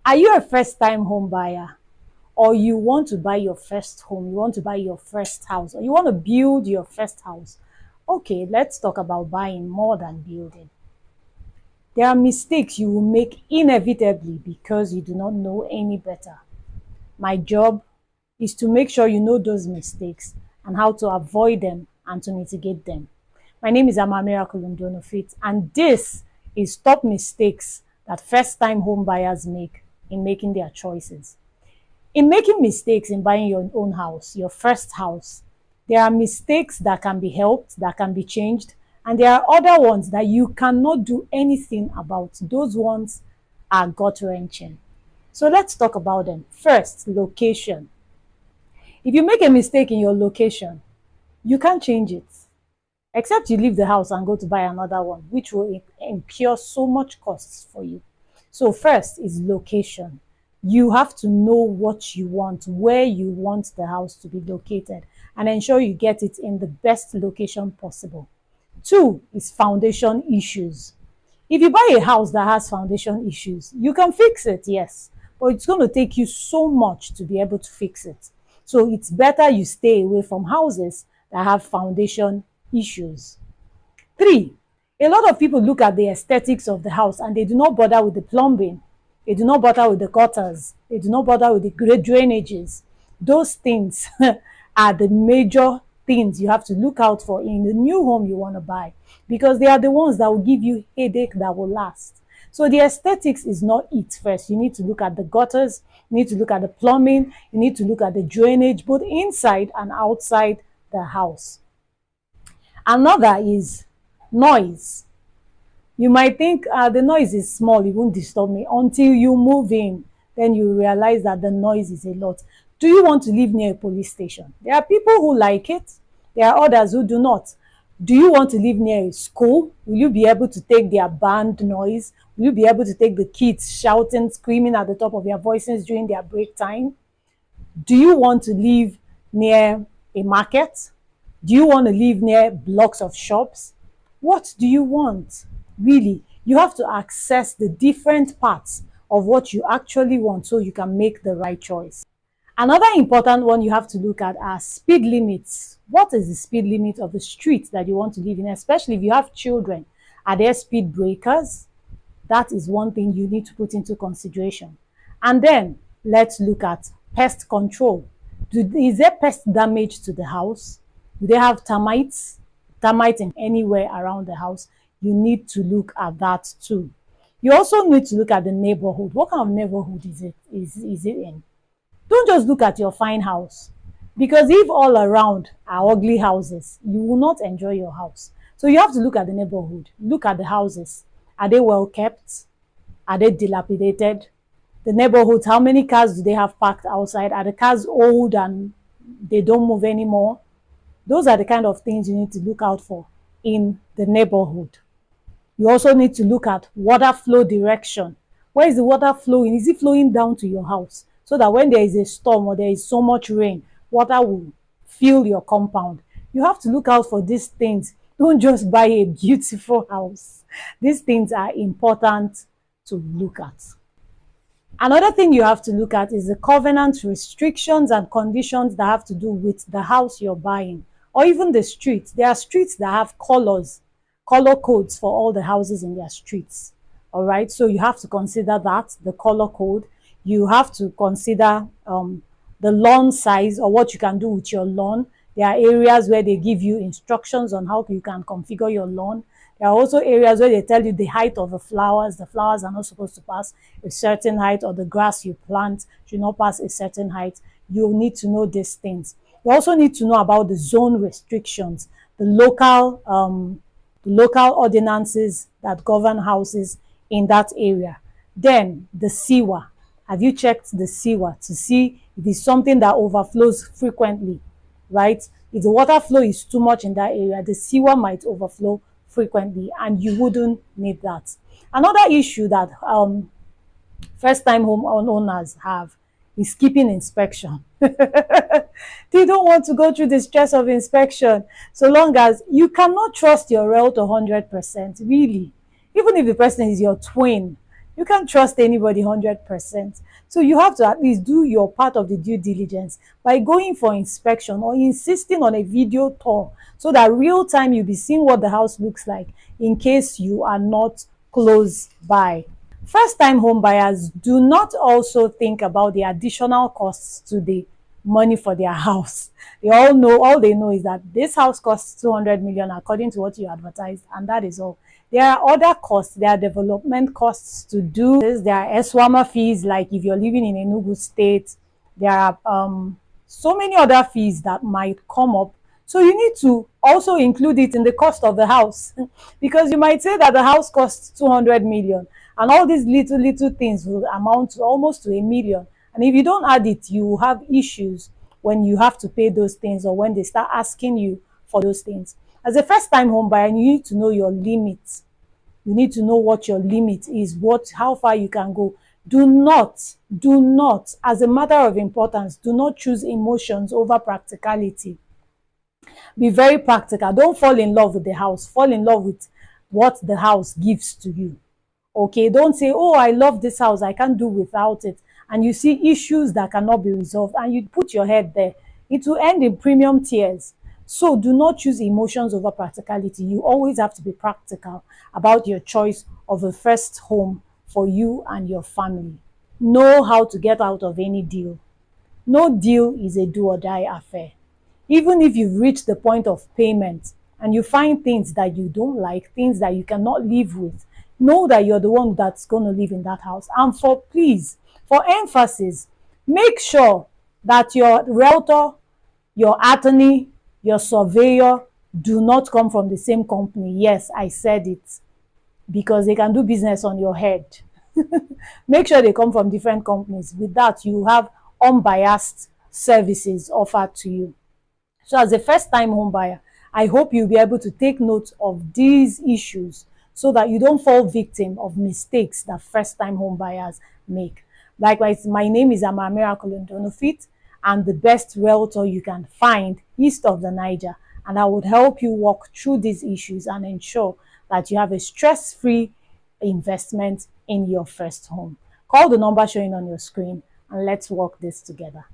Are you a first-time home buyer? Or you want to buy your first home, you want to buy your first house, or you want to build your first house? Okay, let's talk about buying more than building. There are mistakes you will make inevitably because you do not know any better. My job is to make sure you know those mistakes and how to avoid them and to mitigate them. My name is Amamira Kulundonofit, and this is top mistakes that first-time home buyers make in making their choices. In making mistakes in buying your own house, your first house, there are mistakes that can be helped, that can be changed, and there are other ones that you cannot do anything about. Those ones are gut-wrenching. So let's talk about them. First, location. If you make a mistake in your location, you can't change it, except you leave the house and go to buy another one, which will incur so much costs for you. So first is location. You have to know what you want, where you want the house to be located, and ensure you get it in the best location possible. Two is foundation issues. If you buy a house that has foundation issues, you can fix it, yes, but it's going to take you so much to be able to fix it. So it's better you stay away from houses that have foundation issues. Three, a lot of people look at the aesthetics of the house and they do not bother with the plumbing. They do not bother with the gutters. They do not bother with the great drainages. Those things are the major things you have to look out for in the new home you want to buy, because they are the ones that will give you headache that will last. So the aesthetics is not it first. You need to look at the gutters, you need to look at the plumbing, you need to look at the drainage, both inside and outside the house. Another is noise. You might think the noise is small, it won't disturb me, until you move in. Then you realize that the noise is a lot. Do you want to live near a police station? There are people who like it. There are others who do not. Do you want to live near a school? Will you be able to take their band noise? Will you be able to take the kids shouting, screaming at the top of their voices during their break time? Do you want to live near a market? Do you want to live near blocks of shops? What do you want? Really, you have to access the different parts of what you actually want so you can make the right choice. Another important one you have to look at are speed limits. What is the speed limit of the street that you want to live in, especially if you have children? Are there speed breakers? That is one thing you need to put into consideration. And then let's look at pest control. Is there pest damage to the house? Do they have termites? Termites in anywhere around the house? You need to look at that too. You also need to look at the neighborhood. What kind of neighborhood is it in? Don't just look at your fine house, because if all around are ugly houses, you will not enjoy your house. So you have to look at the neighborhood. Look at the houses. Are they well kept? Are they dilapidated? The neighborhoods, how many cars do they have parked outside? Are the cars old and they don't move anymore? Those are the kind of things you need to look out for in the neighborhood. You also need to look at water flow direction. Where is the water flowing? Is it flowing down to your house? So that when there is a storm or there is so much rain, water will fill your compound. You have to look out for these things. Don't just buy a beautiful house. These things are important to look at. Another thing you have to look at is the covenant restrictions and conditions that have to do with the house you're buying, or even the streets. There are streets that have color codes for all the houses in their streets. All right, so you have to consider that, the color code. You have to consider the lawn size, or what you can do with your lawn. There are areas where they give you instructions on how you can configure your lawn. There are also areas where they tell you the height of the flowers. The flowers are not supposed to pass a certain height, or the grass you plant should not pass a certain height. You need to know these things. You also need to know about the zone restrictions, the local ordinances that govern houses in that area. Then the sewer. Have you checked the sewer to see if it's something that overflows frequently, right? If the water flow is too much in that area, the sewer might overflow frequently, and you wouldn't need that. Another issue that first-time home owners have is keeping inspection. They don't want to go through the stress of inspection, so long as you cannot trust your realtor 100%. Really, Even if the person is your twin, you can't trust anybody 100%. So you have to at least do your part of the due diligence by going for inspection or insisting on a video tour, so that real time you'll be seeing what the house looks like in case you are not close by. First time home buyers do not also think about the additional costs to the money for their house. All they know is that this house costs 200 million according to what you advertised, and that is all. There are other costs. There are development costs to do this. There are ESWAMA fees, like if you're living in Enugu state. There are so many other fees that might come up. So you need to also include it in the cost of the house because you might say that the house costs 200 million and all these little things will amount to almost to a million. And if you don't add it, you will have issues when you have to pay those things or when they start asking you for those things. As a first time home buyer, you need to know your limits. You need to know what your limit is, how far you can go. Do not, as a matter of importance, do not choose emotions over practicality. Be very practical. Don't fall in love with the house. Fall in love with what the house gives to you. Okay, don't say, oh, I love this house, I can't do without it. And you see issues that cannot be resolved and you put your head there. It will end in premium tears. So do not choose emotions over practicality. You always have to be practical about your choice of a first home for you and your family. Know how to get out of any deal. No deal is a do or die affair. Even if you've reached the point of payment and you find things that you don't like, things that you cannot live with, know that you're the one that's going to live in that house. And for emphasis, make sure that your realtor, your attorney, your surveyor do not come from the same company. Yes, I said it, because they can do business on your head. Make sure they come from different companies. With that, you have unbiased services offered to you. So as a first-time home buyer, I hope you'll be able to take note of these issues so that you don't fall victim of mistakes that first-time home buyers make. Likewise, my name is Amara Miracle Ndonofit, and the best realtor you can find east of the Niger. And I would help you walk through these issues and ensure that you have a stress-free investment in your first home. Call the number showing on your screen and let's work this together.